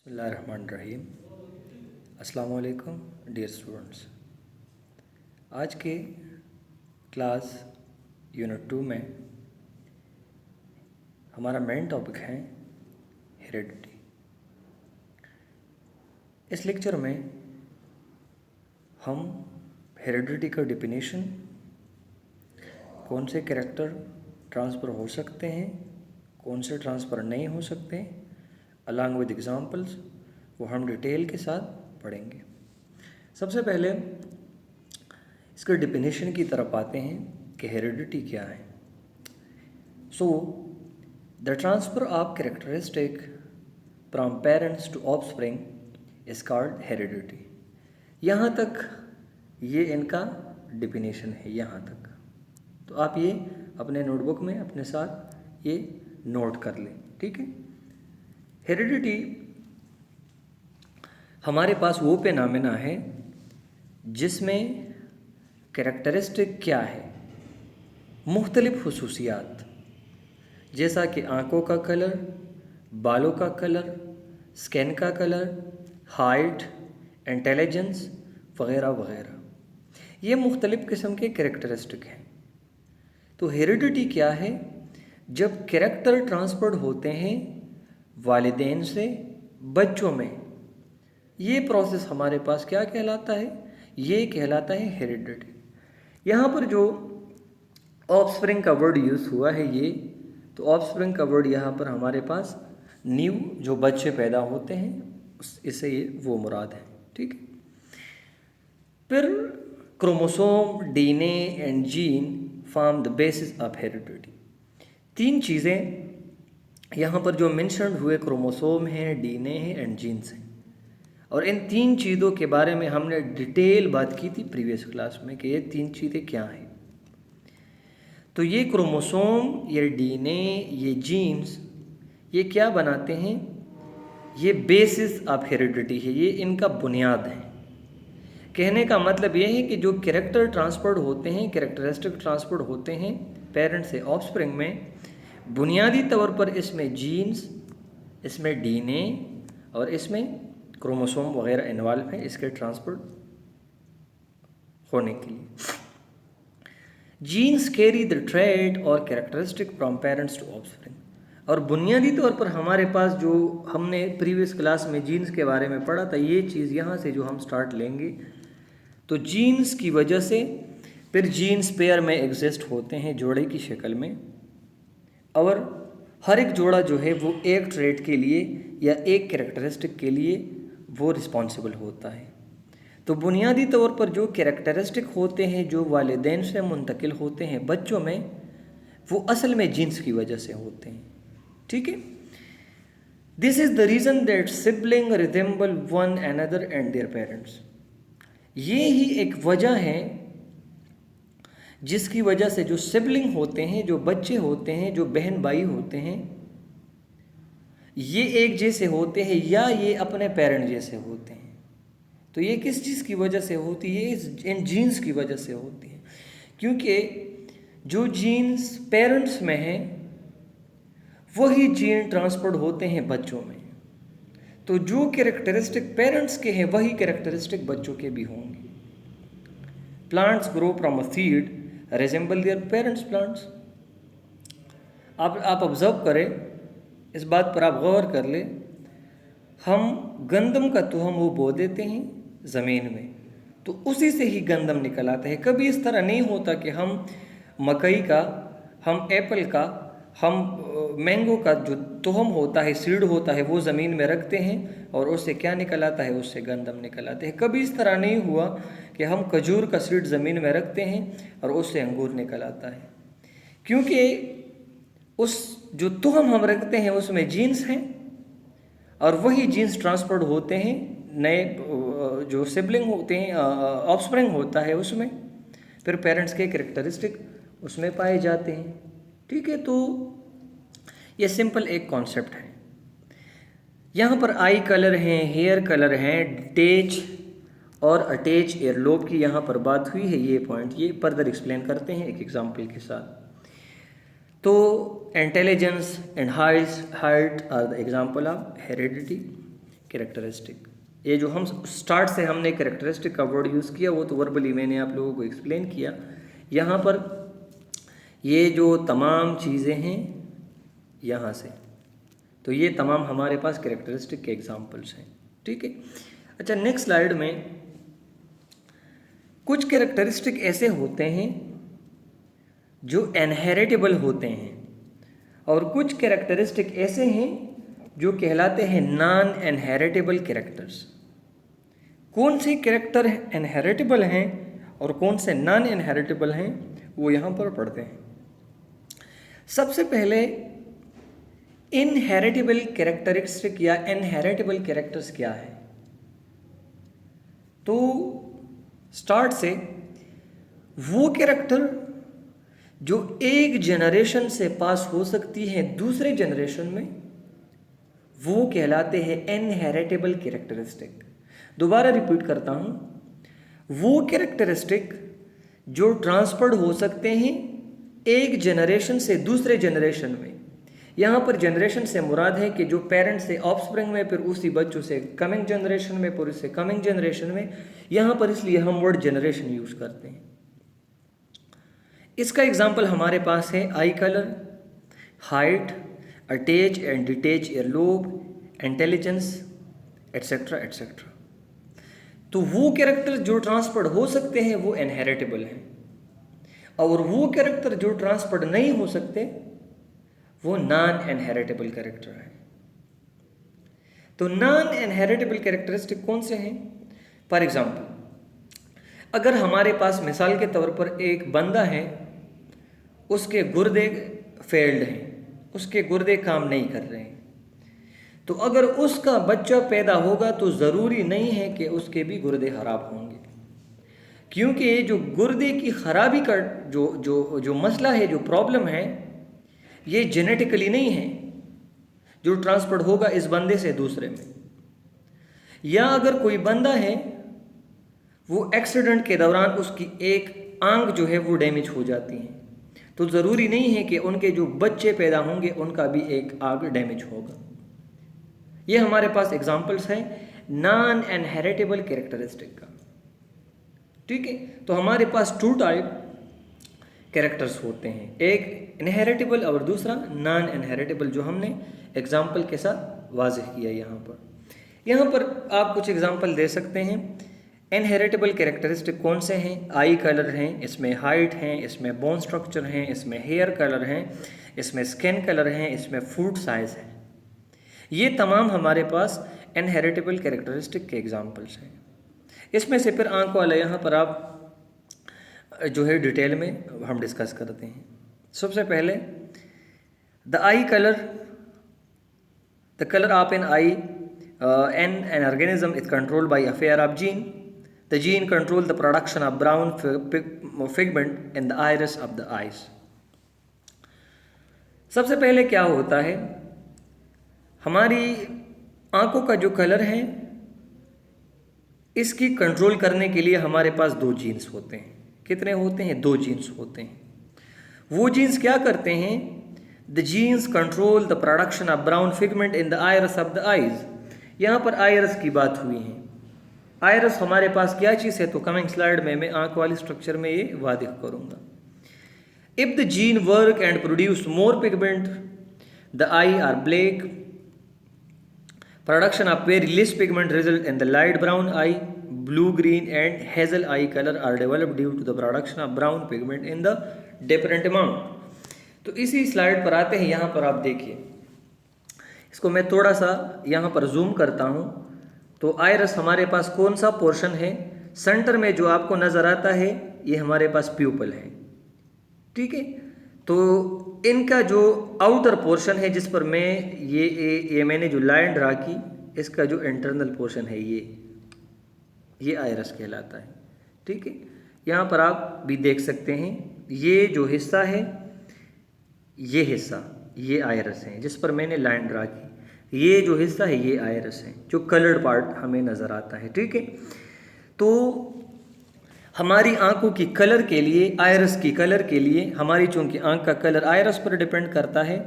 बिस्मिल्लाहिर्रहमानिर्रहीम। अस्सलाम वालेकुम डियर स्टूडेंट्स। आज के क्लास यूनिट 2 में हमारा मेन टॉपिक है हेरिडिटी। इस लेक्चर में हम हेरिडिटी का डेफिनेशन, कौन से कैरेक्टर ट्रांसफ़र हो सकते हैं, कौन से ट्रांसफ़र नहीं हो सकते, अलॉन्ग विद एग्जांपल्स, वो हम डिटेल के साथ पढ़ेंगे। सबसे पहले इसके डेफिनेशन की तरफ आते हैं कि हेरिडिटी क्या है। So the transfer of characteristic from parents to offspring is called heredity. यहाँ तक ये इनका डेफिनेशन है, यहाँ तक। तो आप ये अपने नोटबुक में अपने साथ ये नोट कर लें, ठीक है। हेरिडिटी हमारे पास वो फिनोमेना है जिसमें कैरेक्टरिस्टिक क्या है, मुख्तलिफ खुसूसियात, जैसा कि आँखों का कलर, बालों का कलर, स्किन का कलर, हाइट, इंटेलिजेंस वगैरह वगैरह, ये मुख्तलिफ किस्म के कैरेक्टरिस्टिक हैं। तो हेरिडिटी क्या है? जब कैरेक्टर ट्रांसफर्ड होते हैं वालिदैन से बच्चों में, ये प्रोसेस हमारे पास क्या कहलाता है? ये कहलाता है हेरिडिटी। यहाँ पर जो ऑफस्प्रिंग का वर्ड यूज़ हुआ है ये, तो ऑफस्प्रिंग का वर्ड यहाँ पर हमारे पास न्यू जो बच्चे पैदा होते हैं इससे ये वो मुराद है, ठीक है। फिर chromosome, DNA and gene form the basis of heredity. तीन चीज़ें यहाँ पर जो मेंशन हुए, क्रोमोसोम हैं, डीएनए हैं एंड जीन्स हैं। और इन तीन चीज़ों के बारे में हमने डिटेल बात की थी प्रीवियस क्लास में कि ये तीन चीज़ें क्या हैं। तो ये क्रोमोसोम, ये डीएनए, ये जीन्स, ये क्या बनाते हैं? ये बेसिस ऑफ हेरिडिटी है, ये इनका बुनियाद है। कहने का मतलब ये है कि जो कैरेक्टर ट्रांसफर्ड होते हैं, कैरेक्टरिस्टिक ट्रांसफर्ड होते हैं पेरेंट से ऑफस्प्रिंग में, बुनियादी तौर पर इसमें जीन्स, इसमें डीएनए और इसमें क्रोमोसोम वगैरह इन्वॉल्व है इसके ट्रांसफर होने के लिए। जीन्स कैरी द ट्रेट और characteristic from parents to offspring. और बुनियादी तौर पर हमारे पास जो हमने प्रीवियस क्लास में जीन्स के बारे में पढ़ा था, ये चीज़ यहाँ से जो हम स्टार्ट लेंगे, तो जीन्स की वजह से फिर जीन्स पेयर में एग्जिस्ट होते हैं जोड़े की शक्ल में, और हर एक जोड़ा जो है वो एक ट्रेट के लिए या एक कैरेक्टरिस्टिक के लिए वो रिस्पॉन्सिबल होता है। तो बुनियादी तौर पर जो कैरेक्टरिस्टिक होते हैं जो वालिदैन से मुंतकिल होते हैं बच्चों में, वो असल में जीन्स की वजह से होते हैं, ठीक है। This is the reason that sibling resemble one another and their parents. ये ही एक वजह है जिसकी वजह से जो सिबलिंग होते हैं, जो बच्चे होते हैं, जो बहन भाई होते हैं, ये एक जैसे होते हैं या ये अपने पेरेंट जैसे होते हैं। तो ये किस चीज़ की वजह से होती है? इन जीन्स की वजह से होती है, क्योंकि जो जीन्स पेरेंट्स में हैं वही जीन ट्रांसफर्ड होते हैं बच्चों में। तो जो कैरेक्टरिस्टिक पेरेंट्स के हैं वही कैरेक्टरिस्टिक बच्चों के भी होंगे। Plants grow from a seed resemble their parents plants. आप ऑब्जर्व करें, इस बात पर आप गौर कर ले, हम गंदम का तुहम वो बो देते हैं ज़मीन में, तो उसी से ही गंदम निकल आता है। कभी इस तरह नहीं होता कि हम मकई का, हम एप्पल का, हम मैंगो का जो तुहम होता है, सीड होता है, वो ज़मीन में रखते हैं और उससे क्या निकल आता है? उससे गंदम निकल आते हैं। कभी इस तरह नहीं हुआ कि हम खजूर का सीड ज़मीन में रखते हैं और उससे अंगूर निकल आता है, क्योंकि उस जो तुहम हम रखते हैं उसमें जीन्स हैं और वही जीन्स ट्रांसफर्ड होते हैं नए जो सिबलिंग होते हैं, ऑफस्प्रिंग होता है उसमें, फिर पेरेंट्स के कैरेक्टरिस्टिक उसमें पाए जाते हैं, ठीक है। तो ये सिंपल एक कॉन्सेप्ट है। यहाँ पर आई कलर हैं, हेयर कलर हैं, डिटेच और अटैच एयरलोब की यहाँ पर बात हुई है। ये पॉइंट ये फर्दर एक्सप्लेन करते हैं एक एग्जाम्पल के साथ। तो intelligence and height are the example of heredity. Characteristic. ये जो हम स्टार्ट से हमने कैरेक्टरिस्टिक का वर्ड यूज़ किया वो तो वर्बली मैंने आप लोगों को एक्सप्लेन किया। यहाँ पर ये जो तमाम चीज़ें हैं यहाँ से, तो ये तमाम हमारे पास कैरेक्टरिस्टिक के एग्जांपल्स हैं। ठीक है, अच्छा नेक्स्ट स्लाइड में कुछ कैरेक्टरिस्टिक ऐसे होते हैं जो इनहेरिटेबल होते हैं और कुछ कैरेक्टरिस्टिक ऐसे हैं जो कहलाते हैं नॉन इनहेरिटेबल कैरेक्टर्स। कौन से कैरेक्टर इनहेरिटेबल हैं और कौन से नॉन इनहेरिटेबल हैं वो यहाँ पर पढ़ते हैं। सबसे पहले इनहेरिटेबल कैरेक्टरिस्टिक या इनहेरिटेबल कैरेक्टर्स क्या है, तो स्टार्ट से वो कैरेक्टर जो एक जनरेशन से पास हो सकती है दूसरे जनरेशन में, वो कहलाते हैं इनहेरिटेबल कैरेक्टरिस्टिक। दोबारा रिपीट करता हूं, वो कैरेक्टरिस्टिक जो ट्रांसफर्ड हो सकते हैं एक जनरेशन से दूसरे जनरेशन में। यहाँ पर जनरेशन से मुराद है कि जो पेरेंट्स से ऑफस्प्रिंग में, फिर उसी बच्चों से कमिंग जनरेशन में, फिर उससे कमिंग जनरेशन में। यहाँ पर इसलिए हम वर्ड जनरेशन यूज करते हैं। इसका एग्जाम्पल हमारे पास है आई colour, height, attach and detach earlobe, intelligence, etcetera etcetera. तो वो कैरेक्टर जो ट्रांसफर्ड हो सकते हैं वो इनहेरिटेबल हैं और वो कैरेक्टर जो ट्रांसफर्ड नहीं हो सकते वो नॉन इनहेरिटेबल कैरेक्टर है। तो नॉन इनहेरिटेबल कैरेक्टरिस्टिक कौन से हैं? फॉर एग्जाम्पल, अगर हमारे पास मिसाल के तौर पर एक बंदा है, उसके गुर्दे फेल्ड हैं, उसके गुर्दे काम नहीं कर रहे हैं, तो अगर उसका बच्चा पैदा होगा तो ज़रूरी नहीं है कि उसके भी गुर्दे खराब होंगे, क्योंकि जो गुर्दे की खराबी का जो जो जो मसला है, जो प्रॉब्लम है, ये जेनेटिकली नहीं है जो ट्रांसफर होगा इस बंदे से दूसरे में। या अगर कोई बंदा है वो एक्सीडेंट के दौरान उसकी एक आंख जो है वो डैमेज हो जाती है, तो ज़रूरी नहीं है कि उनके जो बच्चे पैदा होंगे उनका भी एक आंख डैमेज होगा। ये हमारे पास एग्जांपल्स हैं नॉन इनहेरिटेबल कैरेक्टरिस्टिक का। ठीक है, तो हमारे पास टू टाइप कैरेक्टर्स होते हैं, एक इनहेरिटेबल और दूसरा नॉन इनहेरिटेबल, जो हमने एग्जाम्पल के साथ वाज़ेह किया। यहाँ पर आप कुछ एग्जाम्पल दे सकते हैं। इनहेरिटेबल कैरेक्टरिस्टिक कौन से हैं? आई कलर हैं, इसमें हाइट हैं, इसमें बोन स्ट्रक्चर हैं, इसमें हेयर कलर हैं, इसमें स्किन कलर हैं, इसमें फूड साइज है। ये तमाम हमारे पास इनहेरिटेबल कैरेक्टरिस्टिक के एग्जाम्पल्स हैं। इसमें से फिर आंख वाला यहाँ पर आप जो है डिटेल में हम डिस्कस करते हैं। सबसे पहले the eye colour, the colour of an eye in an organism is controlled by affair of gene. The gene control the production of brown pigment in the iris of the eyes. सबसे पहले क्या होता है, हमारी आंखों का जो colour है इसकी कंट्रोल करने के लिए हमारे पास दो जीन्स होते हैं। कितने होते हैं? दो जीन्स होते हैं। वो जीन्स क्या करते हैं? The jeans control the production of brown pigment in the iris of the eyes. यहाँ पर आइरस की बात हुई है। आइरस हमारे पास क्या चीज़ है, तो कमिंग स्लाइड में मैं आंख वाली स्ट्रक्चर में ये वादिह करूँगा। If the gene work and produce more pigment the eye are black, production of very less pigment result in the light brown eye, blue green and hazel eye colour are developed due to the production of brown pigment in the different amount. तो इसी slide पर आते हैं। यहाँ पर आप देखिए, इसको मैं थोड़ा सा यहाँ पर जूम करता हूँ। तो आइरस हमारे पास कौन सा पोर्शन है? सेंटर में जो आपको नज़र आता है ये हमारे पास प्यूपल है। ठीक है, तो इनका जो आउटर पोर्शन है जिस पर मैं ये मैंने जो लाइन ड्रा की, इसका जो इंटरनल पोर्शन है ये आइरस कहलाता है। ठीक है, यहाँ पर आप भी देख सकते हैं, ये जो हिस्सा है, ये हिस्सा ये आइरस है जिस पर मैंने लाइन ड्रा की। ये जो हिस्सा है ये आइरस है, जो कलर्ड पार्ट हमें नज़र आता है। ठीक है, तो हमारी आंखों की कलर के लिए, आइरस की कलर के लिए, हमारी चूंकि आंख का कलर आइरस पर डिपेंड करता है,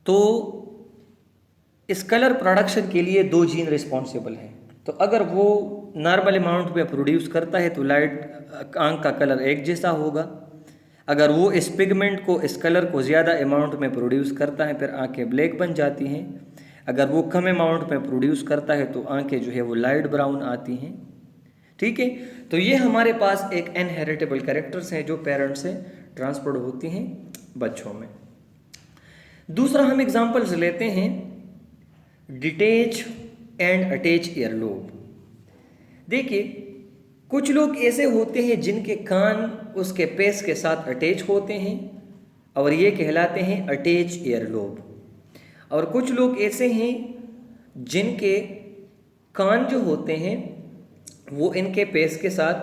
तो इस कलर प्रोडक्शन के लिए 2 जीन रिस्पॉन्सिबल हैं। तो अगर वो नॉर्मल अमाउंट में प्रोड्यूस करता है तो लाइट आंख का कलर एक जैसा होगा। अगर वो इस पिगमेंट को, इस कलर को ज़्यादा अमाउंट में प्रोड्यूस करता है फिर आंखें ब्लैक बन जाती हैं। अगर वो कम अमाउंट में प्रोड्यूस करता है तो आंखें जो है वो लाइट ब्राउन आती हैं। ठीक है, तो ये हमारे पास एक इनहेरिटेबल कैरेक्टर्स हैं जो पेरेंट्स से ट्रांसफर्ड होती हैं बच्चों में। दूसरा हम एग्जांपल्स लेते हैं डिटेच एंड अटैच ईयरलोब। देखिए, कुछ लोग ऐसे होते हैं जिनके कान उसके पेस के साथ अटैच होते हैं और ये कहलाते हैं अटैच ईयरलोब। और कुछ लोग ऐसे हैं जिनके कान जो होते हैं वो इनके पेस के साथ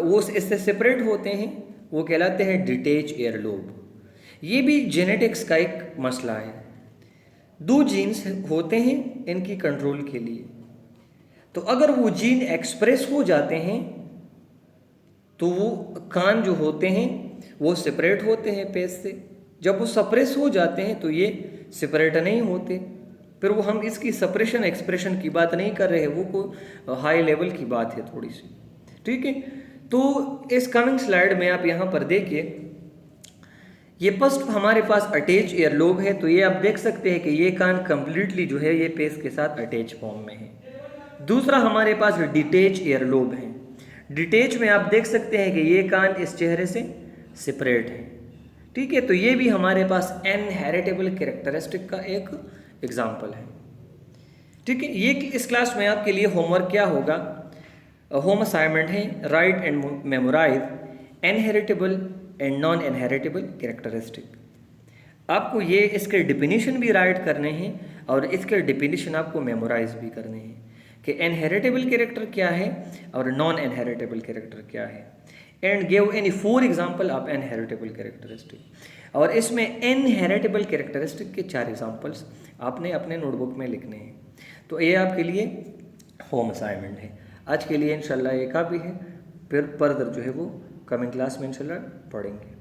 वो इससे सेपरेट होते हैं, वो कहलाते हैं डिटेच ईयरलोब। ये भी जेनेटिक्स का एक मसला है। 2 जीन्स होते हैं इनकी कंट्रोल के लिए, तो अगर वो जीन एक्सप्रेस हो जाते हैं तो वो कान जो होते हैं वो सेपरेट होते हैं पेस से। जब वो सप्रेस हो जाते हैं तो ये सेपरेट नहीं होते। फिर वो हम इसकी सप्रेशन एक्सप्रेशन की बात नहीं कर रहे हैं, वो को हाई लेवल की बात है थोड़ी सी। ठीक है, तो इस कमिंग स्लाइड में आप यहाँ पर देखिए, ये फर्स्ट हमारे पास अटैच ईयरलोब है। तो ये आप देख सकते हैं कि ये कान कंप्लीटली जो है ये पेस के साथ अटैच फॉर्म में है। दूसरा हमारे पास डिटेच ईयरलोब है। डिटेच में आप देख सकते हैं कि ये कान इस चेहरे से सेपरेट है। ठीक है, तो ये भी हमारे पास इनहेरिटेबल कैरेक्टरिस्टिक का एक एग्जाम्पल है। ठीक है, ये इस क्लास में आपके लिए होमवर्क क्या होगा, होम असाइनमेंट है, write and memorize inheritable and non inheritable characteristic. आपको ये इसके डिफिनीशन भी राइट करने हैं और इसके डिफिनीशन आपको मेमोराइज भी करने हैं कि इनहेरिटेबल कैरेक्टर क्या है और नॉन इनहेरिटेबल कैरेक्टर क्या है, and give any 4 example of inheritable characteristic. और इसमें इनहेरिटेबल कैरेक्टरिस्टिक के 4 एग्जाम्पल्स आपने अपने नोटबुक में लिखने हैं। तो ये आपके लिए होम असाइनमेंट है। आज के लिए इंशाल्लाह ये काफ़ी है, फिर फर्दर जो है वो कमिंग क्लास में इंशाल्लाह पढ़ेंगे।